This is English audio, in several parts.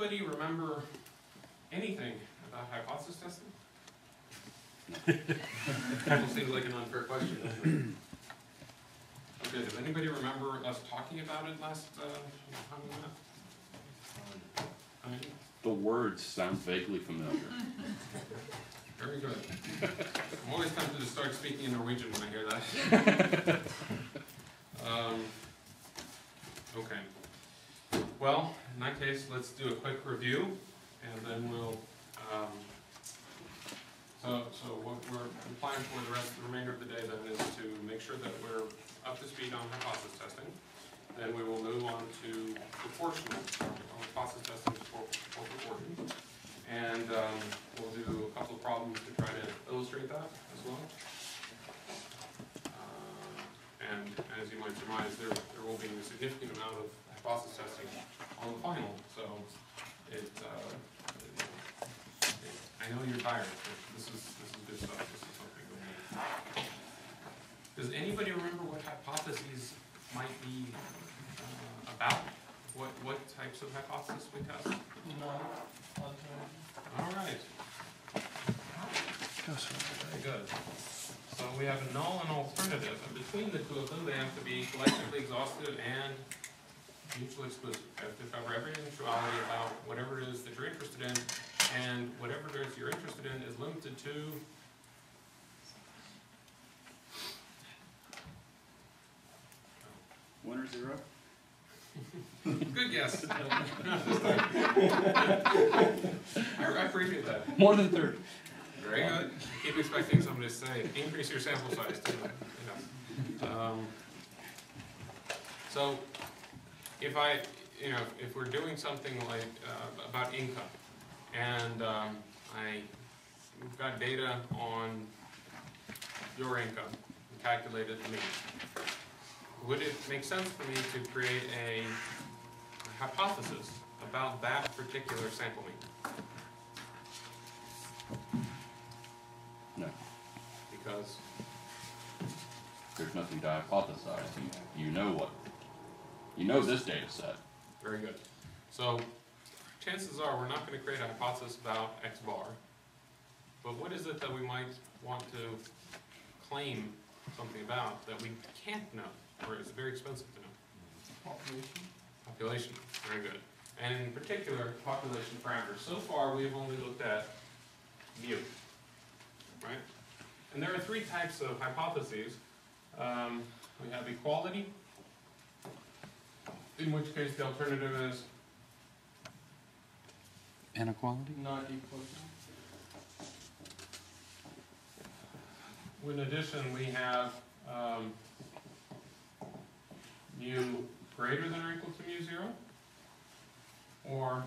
anybody remember anything about hypothesis testing? That seems like an unfair question. Okay, does anybody remember us talking about it last time we met? The words sound vaguely familiar. Very good. I'm always tempted to start speaking in Norwegian when I hear that. Okay. Well, in that case, let's do a quick review, and then we'll. So what we're planning for the remainder of the day then is to make sure that we're up to speed on hypothesis testing. Then we will move on to proportional, hypothesis testing for proportion. And we'll do a couple of problems to try to illustrate that as well. And as you might surmise, there will be a significant amount of hypothesis testing on the final. So I know you're tired, but this is good stuff. This is something we need. Does anybody remember what hypotheses might be about? What types of hypotheses we test? No. All right. Very good. So we have a null and alternative, and between the two of them, they have to be collectively exhaustive and mutually exclusive. They have to cover every eventuality about whatever it is that you're interested in, and whatever it is you're interested in is limited to One or zero? good guess. I appreciate that. More than 30. Very good. Keep expecting somebody to say, increase your sample size too. Yeah. So, if we're doing something like about income, and we've got data on your income, calculated the mean. Would it make sense for me to create a hypothesis about that particular sample mean? No. Because there's nothing to hypothesize. You know this data set. very good. So chances are we're not going to create a hypothesis about X bar, but what is it that we might want to claim something about that we can't know, or it's very expensive to know? Population. Population, very good. And in particular, population parameters. So far, we've only looked at mu, right? And there are three types of hypotheses. We have equality, in which case the alternative is Inequality? Not equal to. in addition, we have mu greater than or equal to mu 0, or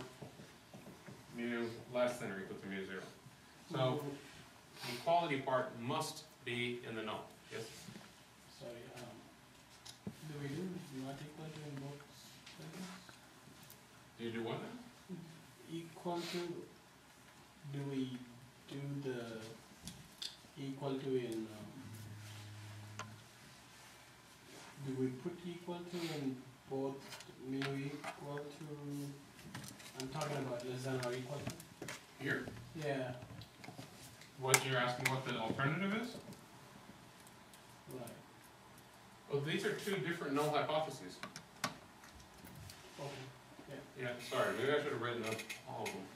mu less than or equal to mu 0. So the equality part must be in the null. Yes? Sorry. Do we do not equal to in both settings? Do you do what now? Equal to. Do we do the equal to in? Do we put equal to in both mu equal to? I'm talking about less than or equal to. Here? Yeah. What you're asking what the alternative is? Right. Oh, these are two different null hypotheses. Okay. Yeah, sorry, maybe I should have written up all of them.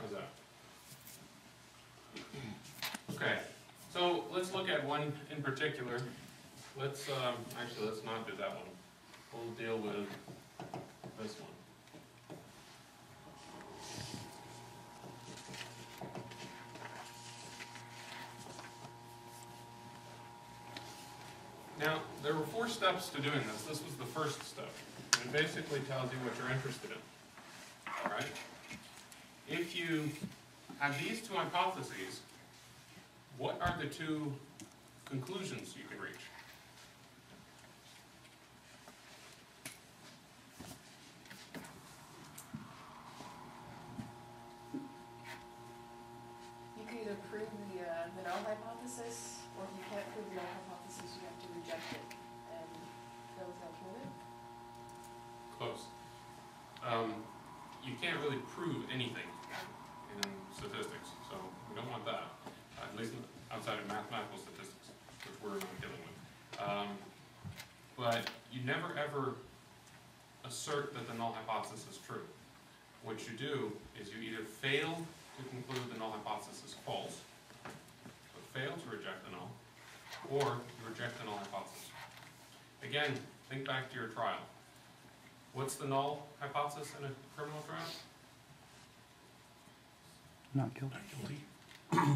How's that? Okay, so let's look at one in particular. Let's actually let's not do that one. We'll deal with this one. Now, there were 4 steps to doing this. This was the first step. And it basically tells you what you're interested in. All right? If you have these 2 hypotheses, what are the 2 conclusions you can reach? close. You can't really prove anything in statistics, so we don't want that, at least outside of mathematical statistics, which we're not dealing with. But you never ever assert that the null hypothesis is true. What you do is you either fail to conclude the null hypothesis is false, but fail to reject the null, or you reject the null hypothesis. Again, think back to your trial. What's the null hypothesis in a criminal trial? Not guilty. No.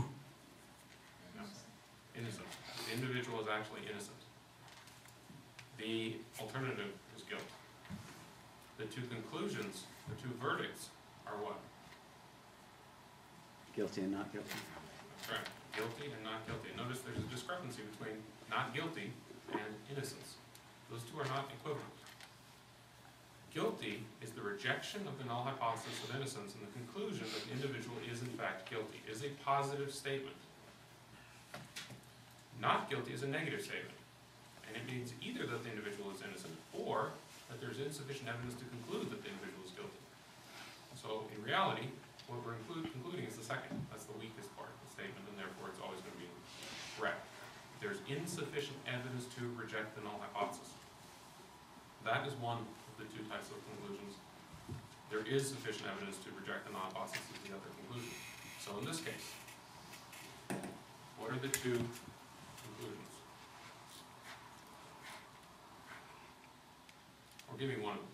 Innocent. The individual is actually innocent. The alternative is guilt. The two conclusions, the two verdicts, are what? Guilty and not guilty. That's right. Guilty and not guilty. Notice there's a discrepancy between not guilty and innocence. Those two are not equivalent. Guilty is the rejection of the null hypothesis of innocence and the conclusion that the individual is in fact guilty. It is a positive statement. Not guilty is a negative statement. And it means either that the individual is innocent or that there's insufficient evidence to conclude that the individual is guilty. So in reality, what we're concluding is the second. That's the weakest part of the statement, and therefore it's always going to be correct. There's insufficient evidence to reject the null hypothesis. That is one of the two types of conclusions. There is sufficient evidence to reject the null hypothesis is the other conclusion. So in this case, what are the two conclusions? Or give me one of them.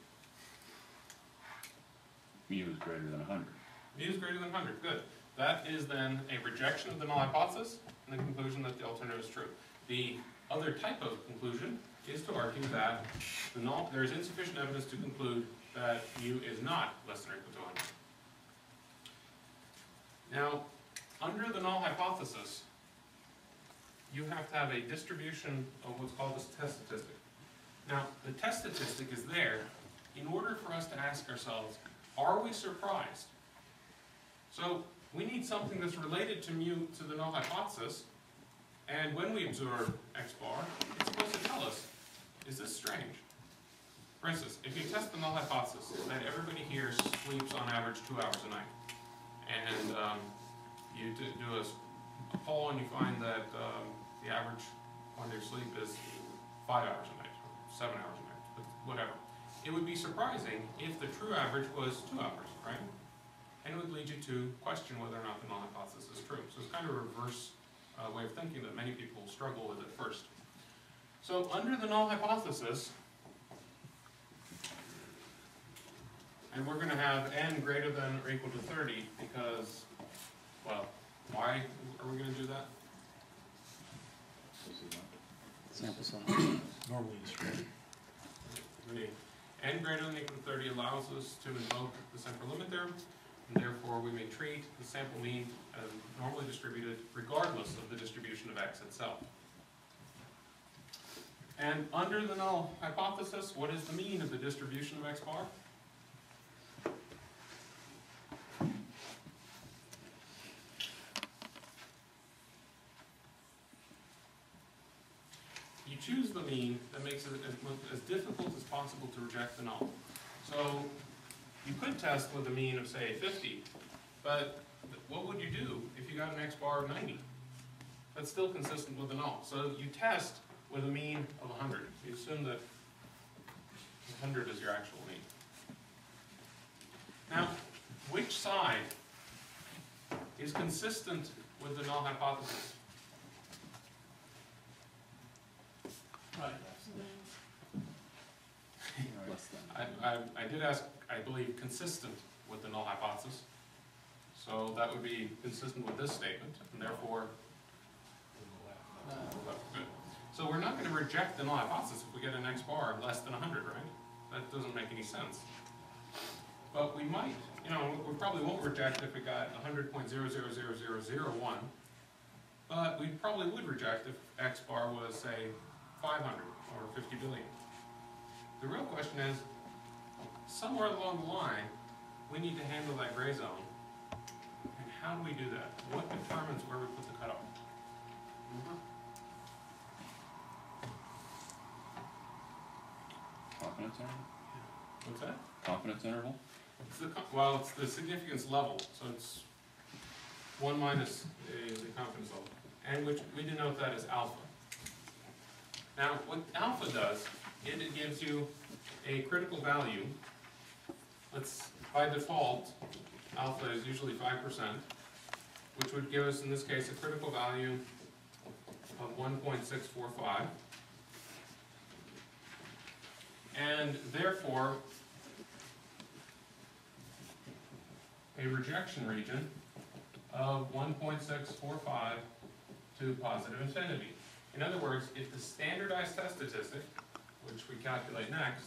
Mu is greater than 100. Mu is greater than 100. Good. That is then a rejection of the null hypothesis and the conclusion that the alternative is true. The other type of conclusion is to argue that there is insufficient evidence to conclude that mu is not less than or equal to 100. Now, under the null hypothesis, you have to have a distribution of what's called the test statistic. Now, the test statistic is there in order for us to ask ourselves, are we surprised? So, we need something that's related to mu, to the null hypothesis, and when we observe x bar, it's supposed to tell us, is this strange? For instance, if you test the null hypothesis that everybody here sleeps on average 2 hours a night, and you do a poll and you find that the average on your sleep is 5 hours a night, or 7 hours a night, but whatever. It would be surprising if the true average was 2 hours, right? And it would lead you to question whether or not the null hypothesis is true. So it's kind of a reverse way of thinking that many people struggle with at first. So under the null hypothesis, and we're going to have n greater than or equal to 30 because, well, why are we going to do that? Sample size. Normally it's great. N greater than or equal to 30 allows us to invoke the central limit theorem, and therefore we may treat the sample mean as normally distributed regardless of the distribution of x itself. And under the null hypothesis, what is the mean of the distribution of x bar? You choose the mean that makes it as difficult as possible to reject the null. So you could test with a mean of, say, 50, but what would you do if you got an x bar of 90? That's still consistent with the null. So you test with a mean of 100. You assume that 100 is your actual mean. Now, which side is consistent with the null hypothesis? Right. Less than. I did ask, I believe, consistent with the null hypothesis. So that would be consistent with this statement, and therefore, good. So we're not going to reject the null hypothesis if we get an x bar of less than 100, right? That doesn't make any sense. But we might, we probably won't reject if we got 100.000001, but we probably would reject if x bar was, say, 500 or 50 billion. The real question is, somewhere along the line, we need to handle that gray zone. And how do we do that? What determines where we put the cutoff? Confidence interval? What's What's that? Confidence interval? It's the, well, it's the significance level, so it's 1 minus the confidence level, and which we denote that as alpha. Now, what alpha does, it gives you a critical value. Let's, by default, alpha is usually 5%, which would give us, in this case, a critical value of 1.645. And therefore, a rejection region of 1.645 to positive infinity. In other words, if the standardized test statistic, which we calculate next,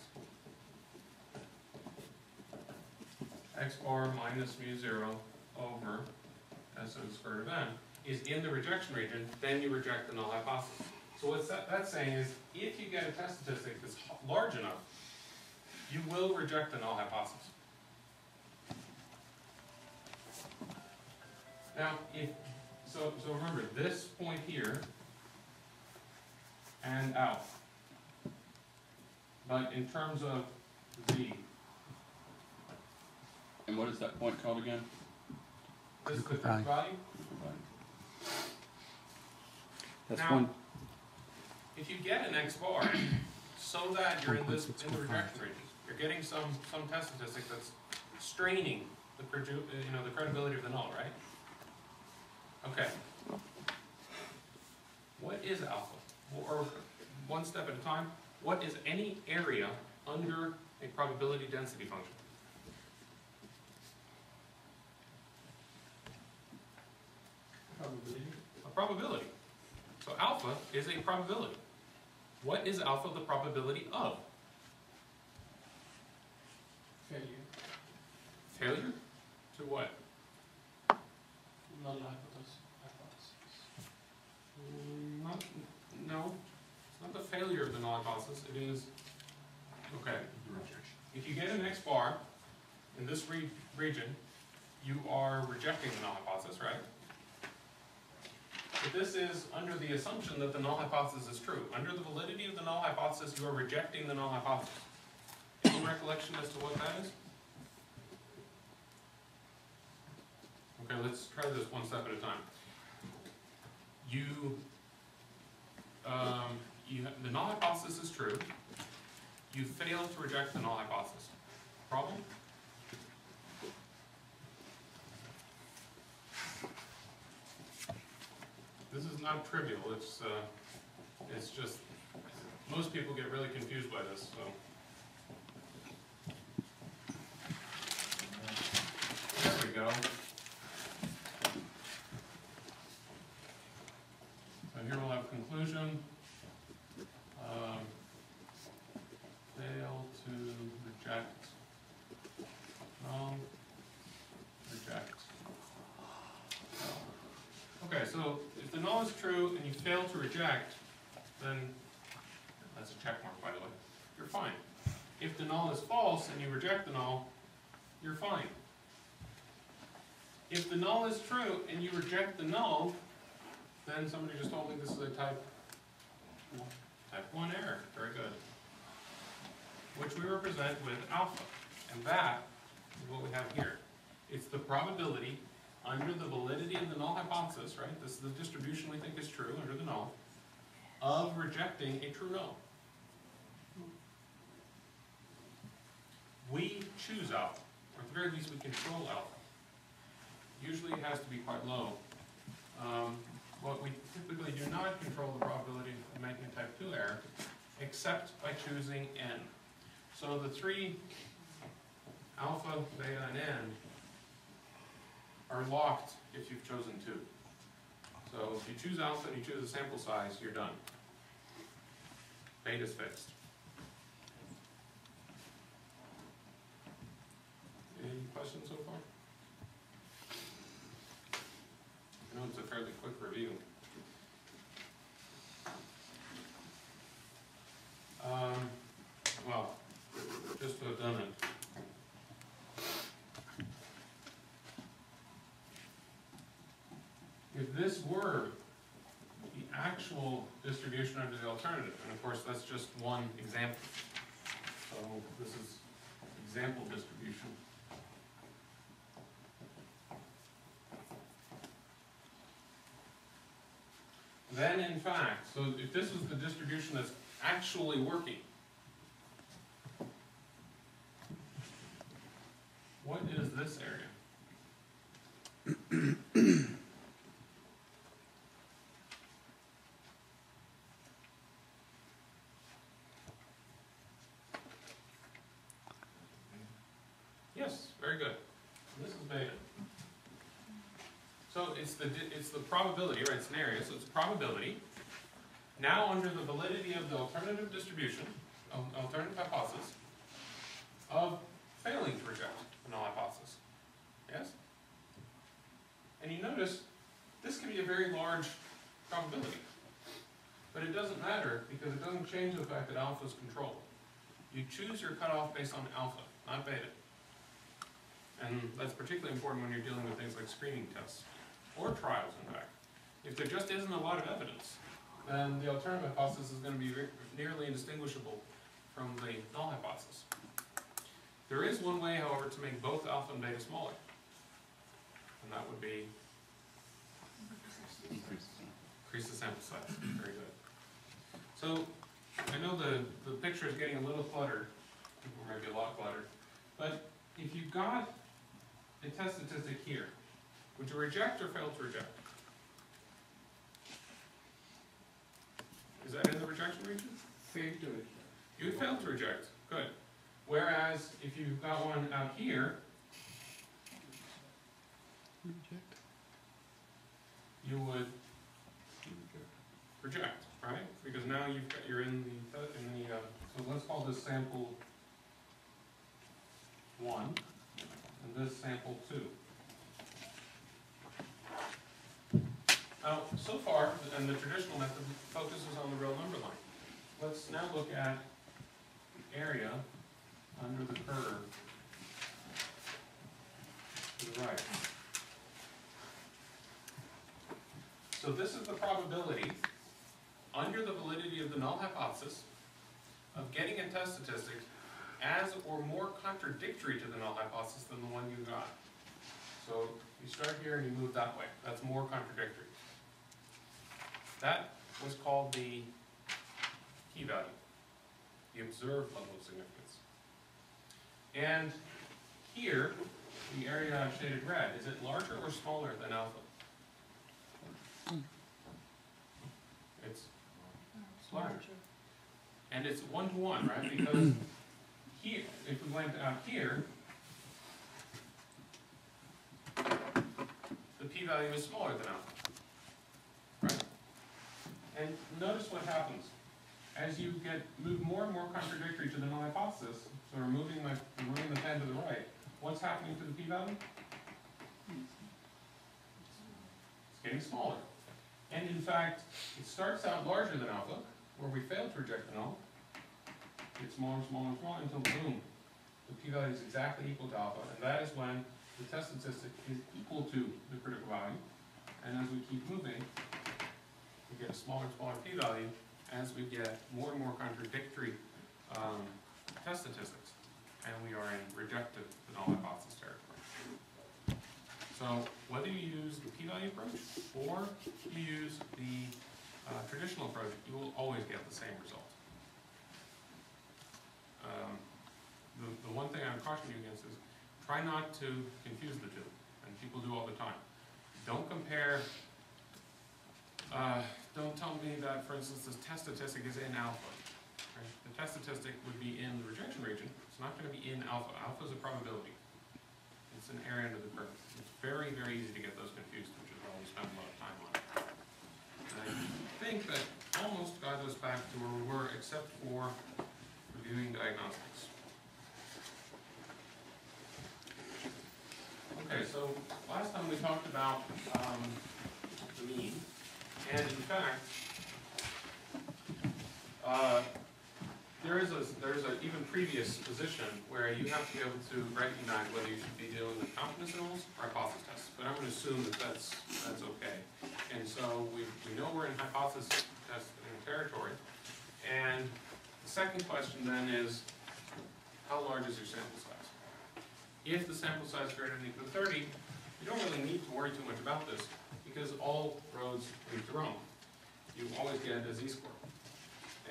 x bar minus mu 0 over S of the square root of n, is in the rejection region, then you reject the null hypothesis. So what that's saying is, if you get a test statistic that's large enough, you will reject the null hypothesis. Now, so remember, this point here and out. But in terms of v, And what is that point called again? this is the critical value. That's Now, one, if you get an x bar, so that you're in the rejection region, you're getting some test statistic that's straining the the credibility of the null, right? Okay. What is alpha? Or one step at a time, what is any area under a probability density function? Probability. A probability. So alpha is a probability. What is alpha the probability of? Failure. Failure? To what? Null hypothesis. No, it's not the failure of the null hypothesis, it is, okay. If you get an x bar in this region, you are rejecting the null hypothesis, right? But this is under the assumption that the null hypothesis is true. Under the validity of the null hypothesis, you are rejecting the null hypothesis. Any recollection as to what that is? Okay, let's try this one step at a time. The null hypothesis is true. You fail to reject the null hypothesis. Problem? This is not trivial. It's just most people get really confused by this. So there we go. So here we'll have conclusion. Fail to reject null, reject null. Okay, so if the null is true and you fail to reject, then that's a check mark, by the way, you're fine. If the null is false and you reject the null, you're fine. If the null is true and you reject the null, then somebody just told me this is a type 1 error. Very good. Which we represent with alpha. And that is what we have here. It's the probability under the validity of the null hypothesis, right? This is the distribution we think is true under the null, of rejecting a true null. We choose alpha, or at the very least we control alpha. Usually it has to be quite low. But we typically do not control the probability of making a type 2 error, except by choosing n. So the three alpha, beta, and n are locked if you've chosen 2. So if you choose alpha and you choose a sample size, you're done. Beta's fixed. Any questions so far? I know it's a fairly quick review. Well, just to have done it. If this were the actual distribution under the alternative, and of course that's just one example. So this is example distribution. Then in fact, so if this is the distribution that's actually working, what is this area? Yes, very good. This is beta. So it's the probability, right? It's an area, so it's a probability. Now under the validity of the alternative distribution, alternative hypothesis, of failing to reject the null hypothesis. Yes? And you notice this can be a very large probability. But it doesn't matter because it doesn't change the fact that alpha is controlled. You choose your cutoff based on alpha, not beta. And that's particularly important when you're dealing with things like screening tests, or trials in fact. If there just isn't a lot of evidence, then the alternative hypothesis is going to be nearly indistinguishable from the null hypothesis. There is one way, however, to make both alpha and beta smaller. And that would be increase the sample size. Very good. So I know the picture is getting a little cluttered, or maybe a lot cluttered, but if you've got a test statistic here, would you reject or fail to reject? Is that in the rejection region? Fail to reject. You would fail to reject. Good. Whereas if you've got one out here, you would reject, right? Because now you're in the so let's call this sample 1 and this sample 2. Now, so far, and the traditional method focuses on the real number line. Let's now look at area under the curve to the right. So this is the probability, under the validity of the null hypothesis, of getting a test statistic as or more contradictory to the null hypothesis than the one you got. So you start here and you move that way. That's more contradictory. That was called the p-value, the observed level of significance. And here, the area I've shaded red, is it larger or smaller than alpha? It's larger. And it's 1-to-1, right? Because here, if we went out here, the p-value is smaller than alpha, right? And notice what happens. As you move more and more contradictory to the null hypothesis, so we're moving the pen to the right, what's happening to the p-value? It's getting smaller. And in fact, it starts out larger than alpha, where we fail to reject the null. It's smaller and smaller and smaller until boom, the p-value is exactly equal to alpha, and that is when the test statistic is equal to the critical value. And as we keep moving, we get a smaller and smaller p-value as we get more and more contradictory test statistics, and we are in rejective the null hypothesis territory. So whether you use the p-value approach or you use the traditional approach, you will always get the same result. The one thing I would caution you against is try not to confuse the two, and people do all the time. Don't compare, don't tell me that, for instance, this test statistic is in alpha. Right? The test statistic would be in the rejection region. It's not going to be in alpha. Alpha is a probability. It's an area under the curve. It's very, very easy to get those confused, which is why we spend a lot of time on it. And I think that almost got us back to where we were, except for reviewing diagnostics. Okay, so last time we talked about the mean, and in fact, there's a even previous position where you have to be able to recognize whether you should be dealing with confidence intervals or hypothesis tests. But I'm going to assume that that's okay. And so we know we're in hypothesis testing territory. And the second question then is, how large is your sample size? If the sample size is greater than or equal to 30, you don't really need to worry too much about this, because all roads lead to Rome. You always get a z-score.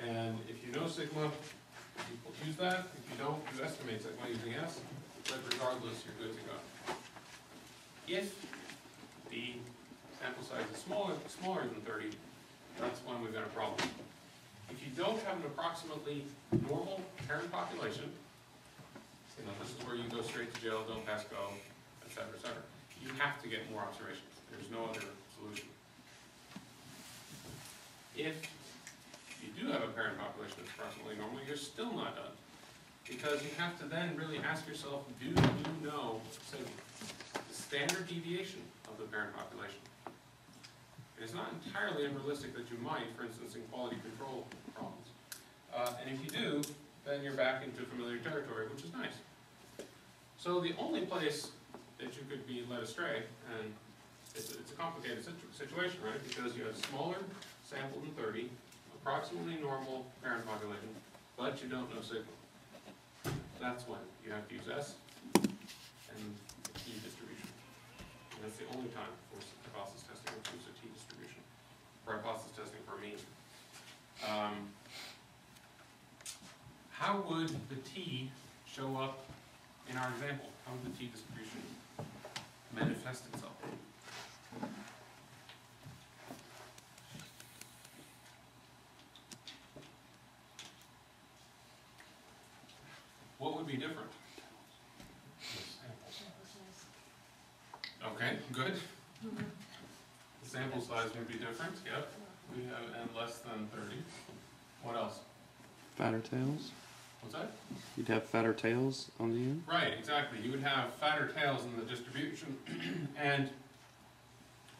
And if you know sigma, you use that. If you don't, you estimate sigma using s, but regardless, you're good to go. If the sample size is smaller than 30, that's when we've got a problem. If you don't have an approximately normal parent population, you know, this is where you go straight to jail, don't pass go, et cetera, et cetera. You have to get more observations. There's no other solution. If you do have a parent population that's approximately normal, you're still not done. Because you have to then really ask yourself, do you know, say, the standard deviation of the parent population? And it's not entirely unrealistic that you might, for instance, in quality control problems. And if you do, then you're back into familiar territory, which is nice. So the only place that you could be led astray, and it's a complicated situation, right? Because you have smaller sample than 30, approximately normal parent population, but you don't know sigma. That's when you have to use S and T distribution. And that's the only time for hypothesis testing which use a T distribution, for hypothesis testing for a mean. How would the T show up in our example? How would the T distribution manifest itself? What would be different? Okay, good. The sample size would be different, yep. We have n less than 30. What else? Fatter tails. What's that? You'd have fatter tails on the end. Right, exactly. You would have fatter tails in the distribution, and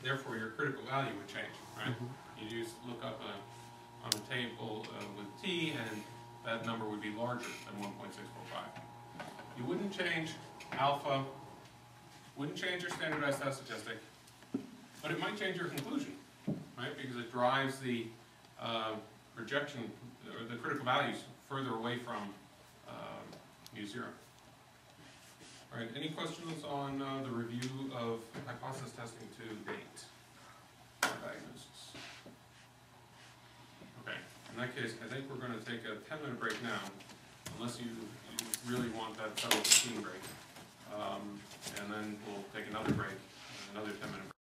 therefore your critical value would change, right? You'd look up on a table with T, and that number would be larger than 1.645. You wouldn't change alpha, wouldn't change your standardized test statistic, but it might change your conclusion, right? Because it drives the projection, or the critical values further away from U0. All right, any questions on the review of hypothesis testing to date? Diagnosis. Okay, in that case, I think we're going to take a 10-minute break now, unless you really want that 7:15 break. And then we'll take another break